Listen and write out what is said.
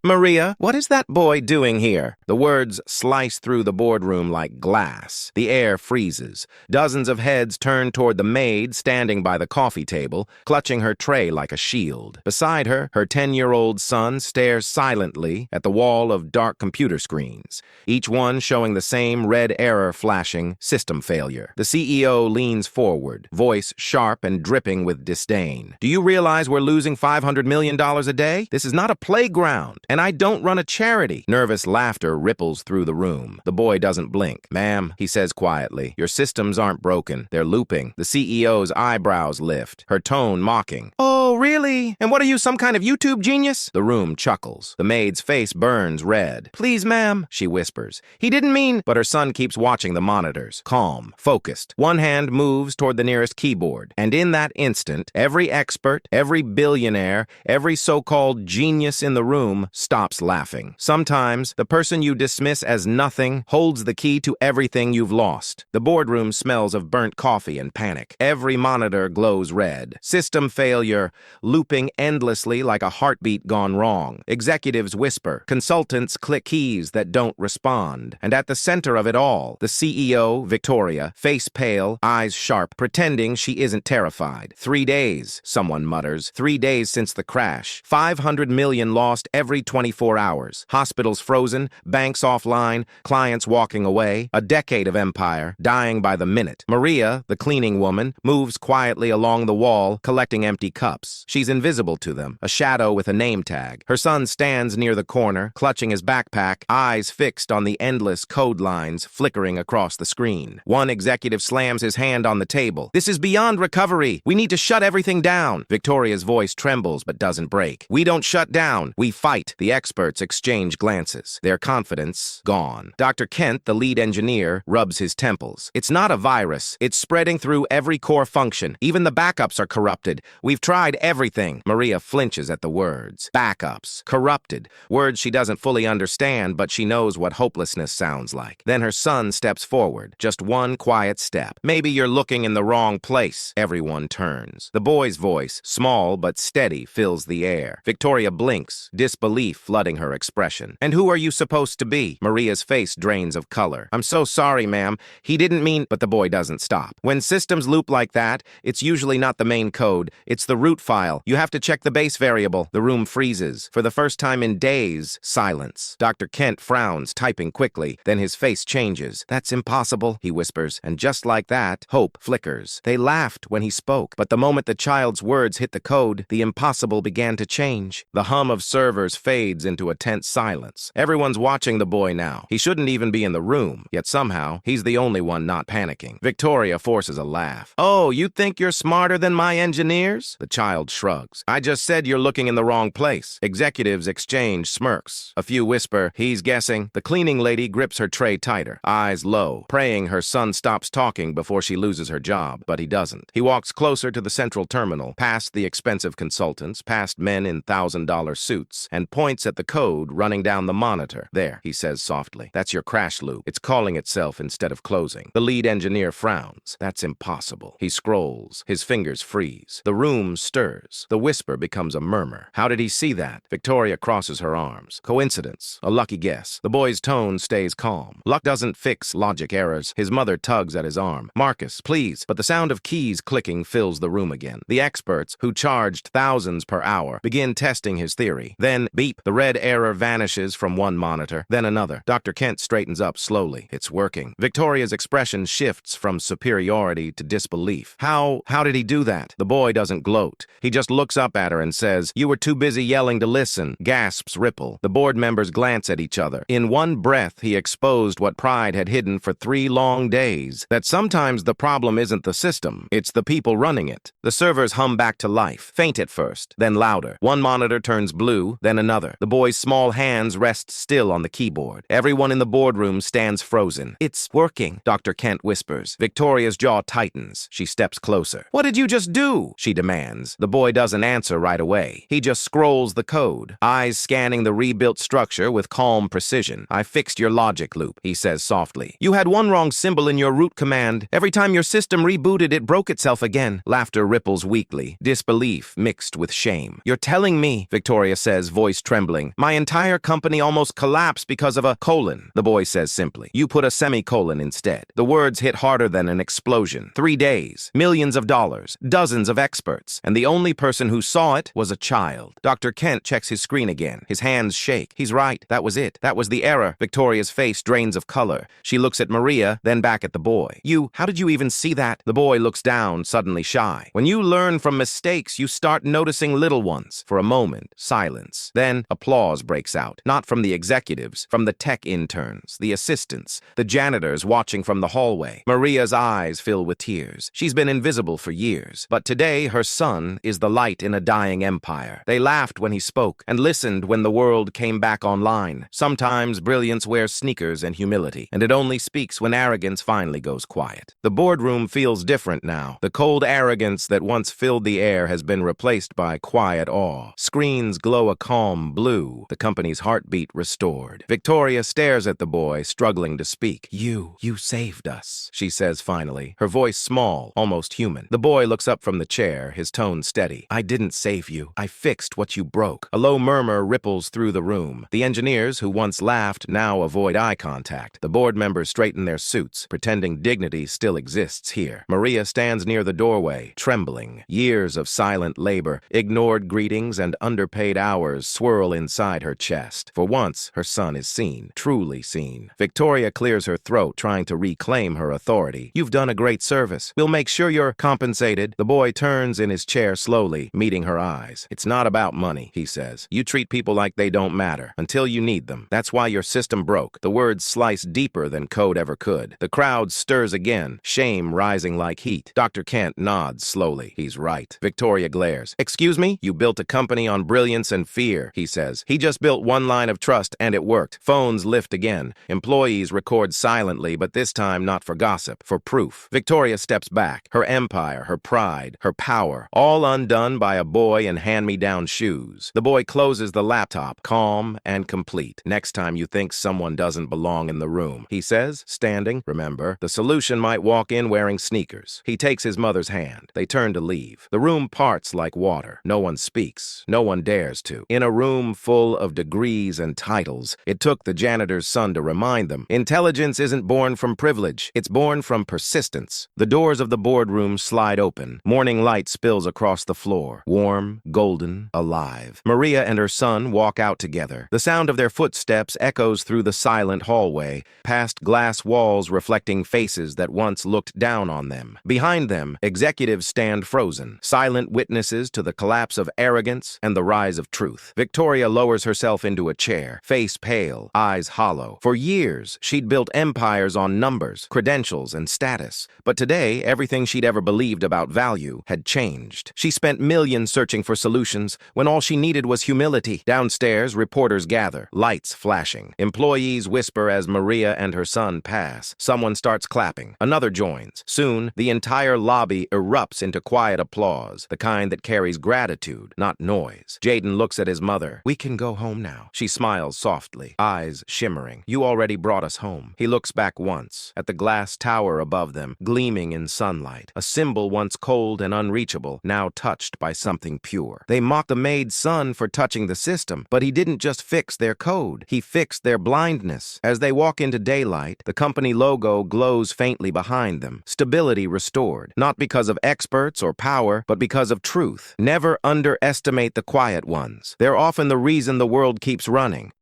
Maria, what is that boy doing here? The words slice through the boardroom like glass. The air freezes. Dozens of heads turn toward the maid standing by the coffee table, clutching her tray like a shield. Beside her, her 10-year-old son stares silently at the wall of dark computer screens, each one showing the same red error flashing system failure. The CEO leans forward, voice sharp and dripping with disdain. Do you realize we're losing $500 million a day? This is not a playground. And I don't run a charity. Nervous laughter ripples through the room. The boy doesn't blink. Ma'am, he says quietly, your systems aren't broken. They're looping. The CEO's eyebrows lift, her tone mocking. Oh, really? And what are you, some kind of YouTube genius? The room chuckles. The maid's face burns red. Please, ma'am, she whispers. He didn't mean... But her son keeps watching the monitors, calm, focused. One hand moves toward the nearest keyboard. And in that instant, every expert, every billionaire, every so-called genius in the room stops laughing. Sometimes, the person you dismiss as nothing holds the key to everything you've lost. The boardroom smells of burnt coffee and panic. Every monitor glows red. System failure, looping endlessly like a heartbeat gone wrong. Executives whisper. Consultants click keys that don't respond. And at the center of it all, the CEO, Victoria, face pale, eyes sharp, pretending she isn't terrified. 3 days, someone mutters. 3 days since the crash. 500 million lost every 24 hours. Hospitals frozen, banks offline, clients walking away. A decade of empire, dying by the minute. Maria, the cleaning woman, moves quietly along the wall, collecting empty cups. She's invisible to them, a shadow with a name tag. Her son stands near the corner, clutching his backpack, eyes fixed on the endless code lines flickering across the screen. One executive slams his hand on the table. This is beyond recovery. We need to shut everything down. Victoria's voice trembles but doesn't break. We don't shut down. We fight. The experts exchange glances, their confidence gone. Dr. Kent, the lead engineer, rubs his temples. It's not a virus. It's spreading through every core function. Even the backups are corrupted. We've tried everything. Maria flinches at the words. Backups. Corrupted. Words she doesn't fully understand, but she knows what hopelessness sounds like. Then her son steps forward. Just one quiet step. Maybe you're looking in the wrong place. Everyone turns. The boy's voice, small but steady, fills the air. Victoria blinks, disbelief flooding her expression. And who are you supposed to be? Maria's face drains of color. I'm so sorry, ma'am. He didn't mean... But the boy doesn't stop. When systems loop like that, it's usually not the main code. It's the root file. You have to check the base variable. The room freezes. For the first time in days, silence. Dr. Kent frowns, typing quickly. Then his face changes. That's impossible, he whispers. And just like that, hope flickers. They laughed when he spoke. But the moment the child's words hit the code, the impossible began to change. The hum of servers fades into a tense silence. Everyone's watching the boy now. He shouldn't even be in the room, yet somehow, he's the only one not panicking. Victoria forces a laugh. Oh, you think you're smarter than my engineers? The child shrugs. I just said you're looking in the wrong place. Executives exchange smirks. A few whisper, he's guessing. The cleaning lady grips her tray tighter, eyes low, praying her son stops talking before she loses her job, but he doesn't. He walks closer to the central terminal, past the expensive consultants, past men in $1,000 suits, and points at the code running down the monitor. There, he says softly. That's your crash loop. It's calling itself instead of closing. The lead engineer frowns. That's impossible. He scrolls. His fingers freeze. The room stirs. The whisper becomes a murmur. How did he see that? Victoria crosses her arms. Coincidence. A lucky guess. The boy's tone stays calm. Luck doesn't fix logic errors. His mother tugs at his arm. Marcus, please. But the sound of keys clicking fills the room again. The experts, who charged thousands per hour, begin testing his theory. Then, beep, the red error vanishes from one monitor, then another. Dr. Kent straightens up slowly. It's working. Victoria's expression shifts from superiority to disbelief. How did he do that? The boy doesn't gloat. He just looks up at her and says, you were too busy yelling to listen. Gasps ripple. The board members glance at each other. In one breath, he exposed what pride had hidden for 3 long days. That sometimes the problem isn't the system, it's the people running it. The servers hum back to life, faint at first, then louder. One monitor turns blue, then another. The boy's small hands rest still on the keyboard. Everyone in the boardroom stands frozen. It's working, Dr. Kent whispers. Victoria's jaw tightens. She steps closer. What did you just do? She demands. The boy doesn't answer right away. He just scrolls the code, eyes scanning the rebuilt structure with calm precision. I fixed your logic loop, he says softly. You had one wrong symbol in your root command. Every time your system rebooted, it broke itself again. Laughter ripples weakly, disbelief mixed with shame. You're telling me, Victoria says, voice trembling, my entire company almost collapsed because of a colon. The boy says simply, you put a semicolon instead. The words hit harder than an explosion. 3 days, millions of dollars, dozens of experts, and the only person who saw it was a child. Dr. Kent checks his screen again. His hands shake. He's right. That was it. That was the error. Victoria's face drains of color. She looks at Maria, then back at the boy. How did you even see that? The boy looks down, suddenly shy. When you learn from mistakes, you start noticing little ones. For a moment, silence. Then applause breaks out. Not from the executives, from the tech interns, the assistants, the janitors watching from the hallway. Maria's eyes fill with tears. She's been invisible for years, but today her son is the light in a dying empire. They laughed when he spoke and listened when the world came back online. Sometimes brilliance wears sneakers and humility, and it only speaks when arrogance finally goes quiet. The boardroom feels different now. The cold arrogance that once filled the air has been replaced by quiet awe. Screens glow a calm blue, the company's heartbeat restored. Victoria stares at the boy, struggling to speak. You saved us, she says finally, her voice small, almost human. The boy looks up from the chair, his tone steady. I didn't save you. I fixed what you broke. A low murmur ripples through the room. The engineers who once laughed now avoid eye contact. The board members straighten their suits, pretending dignity still exists here. Maria stands near the doorway, trembling. Years of silent labor, ignored greetings, and underpaid hours swirl inside her chest. For once, her son is seen, truly seen. Victoria clears her throat, trying to reclaim her authority. You've done a great service. We'll make sure you're compensated. The boy turns in his chair slowly, meeting her eyes. It's not about money, he says. You treat people like they don't matter, until you need them. That's why your system broke. The words slice deeper than code ever could. The crowd stirs again, shame rising like heat. Dr. Kent nods slowly. He's right. Victoria glares. Excuse me? You built a company on brilliance and fear, he says. He just built one line of trust, and it worked. Phones lift again. Employees record silently, but this time not for gossip, for proof. Victoria steps back. Her empire, her pride, her power, all undone by a boy in hand-me-down shoes. The boy closes the laptop, calm and complete. Next time you think someone doesn't belong in the room, he says, standing. Remember, the solution might walk in wearing sneakers. He takes his mother's hand. They turn to leave. The room parts like water. No one speaks. No one dares to. In a room full of degrees and titles, it took the janitor's son to remind them, intelligence isn't born from privilege. It's born from persistence. The doors of the boardroom slide open. Morning light spills across the floor. Warm, golden, alive. Maria and her son walk out together. The sound of their footsteps echoes through the silent hallway, past glass walls reflecting faces that once looked down on them. Behind them, executives stand frozen, silent witnesses to the collapse of arrogance and the rise of truth. Victoria lowers herself into a chair, face pale, eyes hollow. For years, she'd built empires on numbers, credentials, and status. But today, everything she'd ever believed about value had changed. She spent millions searching for solutions when all she needed was humility. Downstairs, reporters gather, lights flashing. Employees whisper as Maria and her son pass. Someone starts clapping. Another joins. Soon, the entire lobby erupts into quiet applause, the kind that carries gratitude, not noise. Jaden looks at his mother. We can go home now. She smiles softly, eyes shimmering. You already brought us home. He looks back once, at the glass tower above them, gleaming in sunlight. A symbol once cold and unreachable, now touched by something pure. They mock the Maid's son for touching the system, but he didn't just fix their code. He fixed their blindness. As they walk into daylight, the company logo glows faintly behind them. Stability restored, not because of experts or power, but because of truth. Never underestimate the quiet ones. They're often the reason the world keeps running.